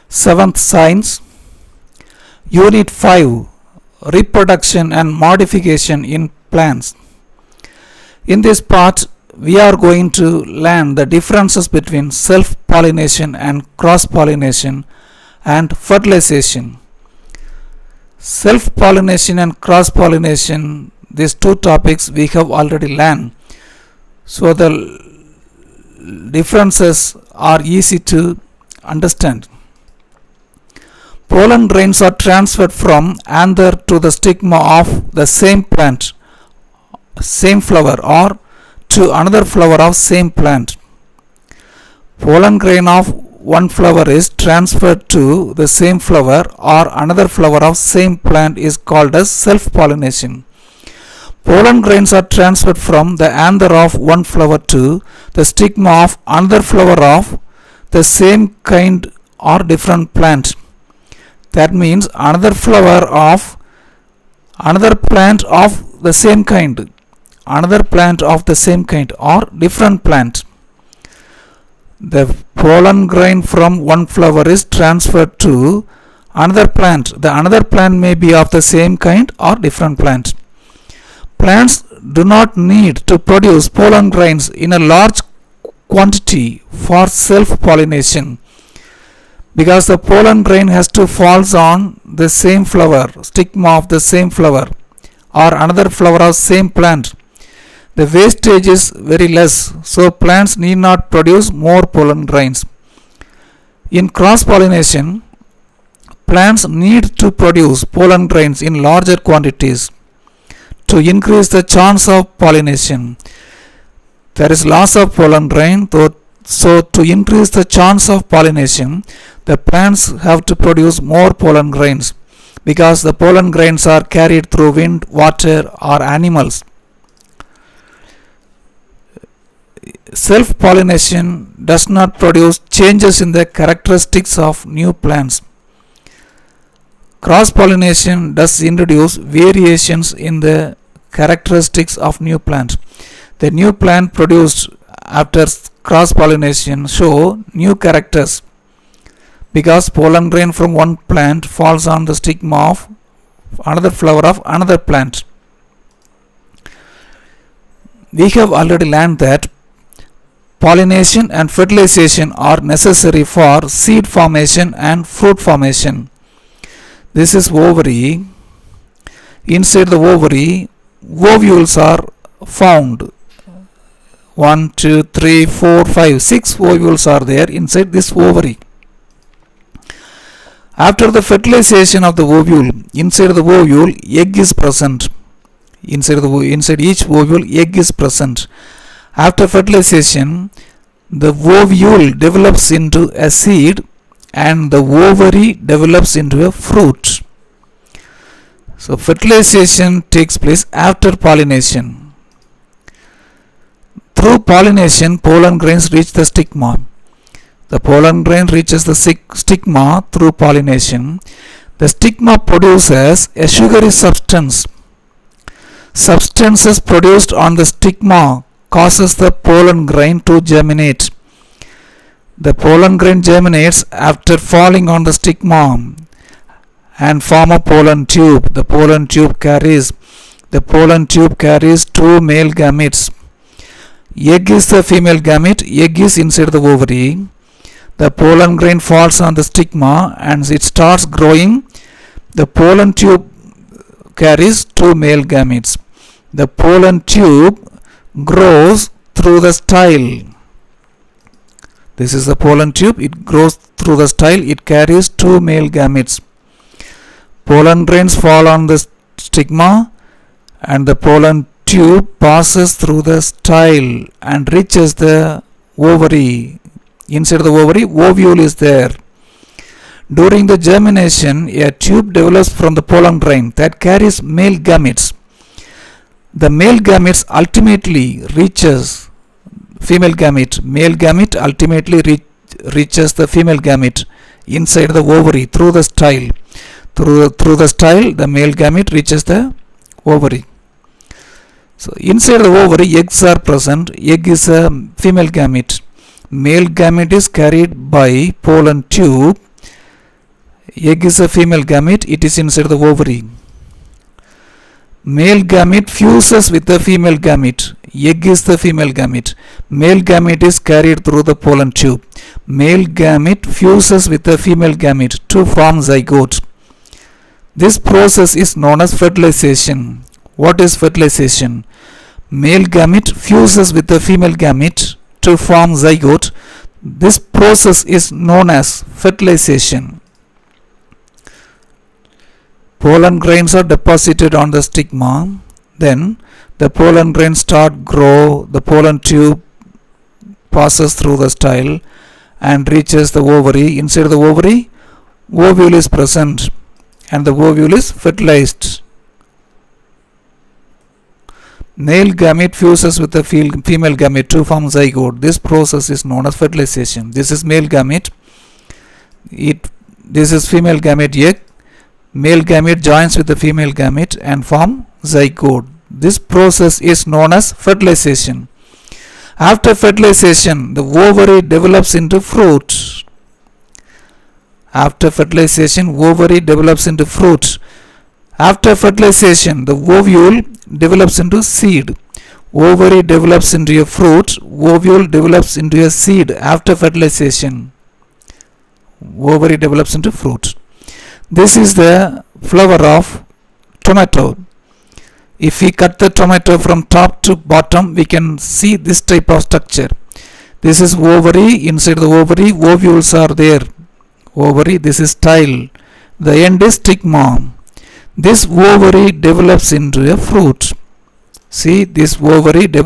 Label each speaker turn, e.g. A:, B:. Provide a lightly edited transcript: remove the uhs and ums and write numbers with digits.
A: Seventh Science, Unit 5, Reproduction and Modification in Plants. In this part, we are going to learn the differences between self-pollination and cross-pollination and fertilization. Self-pollination and cross-pollination, these two topics we have already learned. So the differences are easy to understand. Pollen grains are transferred from anther to the stigma of the same plant, same flower, or to another flower of same plant. Pollen grain of one flower is transferred to the same flower or another flower of same plant is called as self-pollination. Pollen grains are transferred from the anther of one flower to the stigma of another flower of the same kind or different plant. That means another flower of another plant of the same kind, another plant of the same kind or different plant. The pollen grain from one flower is transferred to another plant. The another plant may be of the same kind or different plant. Plants do not need to produce pollen grains in a large quantity for self-pollination, because the pollen grain has to fall on the same flower, stigma of the same flower or another flower of same plant. The wastage is very less, so plants need not produce more pollen grains. In cross-pollination, plants need to produce pollen grains in larger quantities to increase the chance of pollination. There is loss of pollen grain, so to increase the chance of pollination, the plants have to produce more pollen grains, because the pollen grains are carried through wind, water, or animals. Self-pollination does not produce changes in the characteristics of new plants. Cross-pollination does introduce variations in the characteristics of new plants. The new plant produced after cross-pollination show new characters, because pollen grain from one plant falls on the stigma of another flower of another plant. We have already learned that pollination and fertilization are necessary for seed formation and fruit formation. This is ovary. Inside the ovary, ovules are found. 1, 2, 3, 4, 5, 6 ovules are there inside this ovary. After the fertilization of the ovule, inside the ovule, egg is present. Inside each ovule, egg is present. After fertilization, the ovule develops into a seed and the ovary develops into a fruit. So fertilization takes place after pollination. Through pollination, pollen grains reach the stigma. The pollen grain reaches the stigma through pollination. The stigma produces a sugary substance. Substances produced on the stigma causes the pollen grain to germinate. The pollen grain germinates after falling on the stigma and form a pollen tube. The pollen tube carries two male gametes. Egg is the female gamete. Egg is inside the ovary. The pollen grain falls on the stigma and it starts growing. The pollen tube carries two male gametes. The pollen tube grows through the style. This is the pollen tube. It grows through the style. It carries two male gametes. Pollen grains fall on the stigma and the pollen tube passes through the style and reaches the ovary. Inside the ovary, ovule is there. During the germination, a tube develops from the pollen grain that carries male gametes. The male gametes ultimately reaches female gamete. Male gamete ultimately reaches the female gamete inside the ovary through the style. Through the style, the male gamete reaches the ovary. So inside the ovary, eggs are present. Egg is a female gamete. Male gamete is carried by pollen tube Egg is a female gamete, it is inside the ovary. Male gamete fuses with the female gamete. Egg is the female gamete. Male gamete is carried through the pollen tube. Male gamete fuses with the female gamete to form zygote. This process is known as fertilization. What is fertilization? Male gamete fuses with the female gamete to form zygote. This process is known as fertilization. Pollen grains are deposited on the stigma. Then the pollen grains start grow. The pollen tube passes through the style and reaches the ovary. Inside the ovary, ovule is present and the ovule is fertilized. Male gamete fuses with the female gamete to form zygote. This process is known as fertilization. This is male gamete. This is female gamete egg. Male gamete joins with the female gamete and form zygote. This process is known as fertilization. After fertilization, the ovary develops into fruit. After fertilization, ovary develops into fruit. After fertilization, the ovule develops into seed. Ovary develops into a fruit. Ovule develops into a seed after fertilization. Ovary develops into fruit. This is the flower of tomato. If we cut the tomato from top to bottom, we can see this type of structure. This is ovary. Inside the ovary, ovules are there. Ovary, this is style. The end is stigma. This ovary develops into a fruit. See, this ovary develops